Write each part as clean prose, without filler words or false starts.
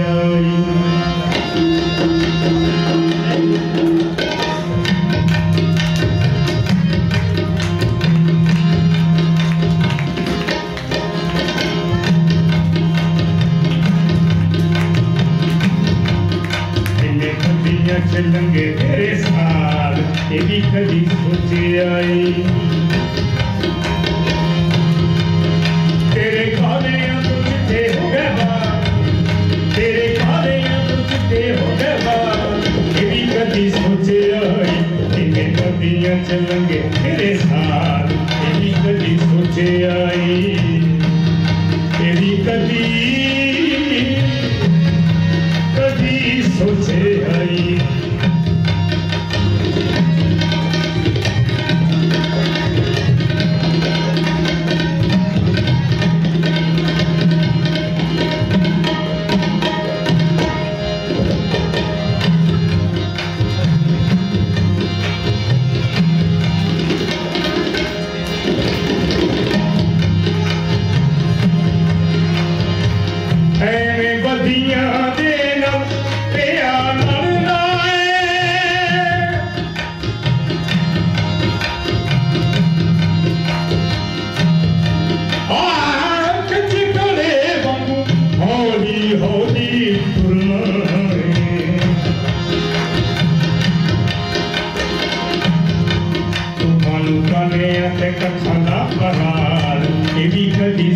आई। चलेंगे तेरे साथ, ये भी कभी सोचे आई। तेरे खाने तुझे हो गए बात, तेरे खाने तुझे हो गए बात, ये भी कभी सोचे आई। इन्हें कदियाँ चलेंगे तेरे साथ, ये भी कभी सोचे आई। ये भी कभी सोचे आई।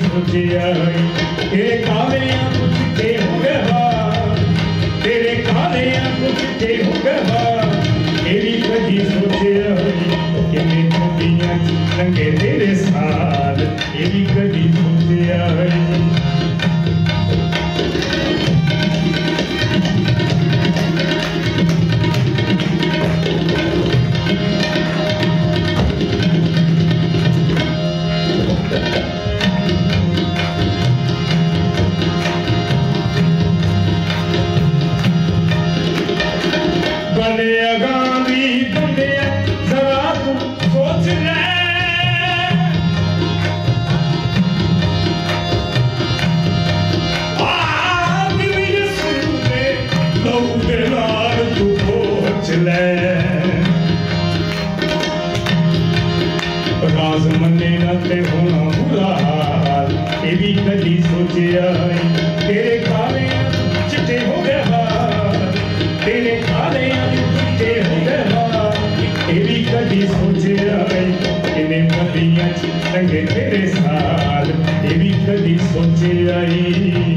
सोचे आई। तेरे काले तुझे हो गए बात, तेरे काले तुझे हो गए बात, तेरी कभी सोचे आई। कि मैं कदियाँ चलेंगे तेरे साथ, तेरी कभी सोचे आई। राज मन्ने नाते होना बुरा हाल, ये भी कभी सोचे आई। तेरे काले चिट्टे हो गए हाल, तेरे काले चिट्टे हो गए हाल, ये भी कभी सोचे आई। इन्हें कदियाँ चलेंगे तेरे साथ, ये भी कभी सोचे आई।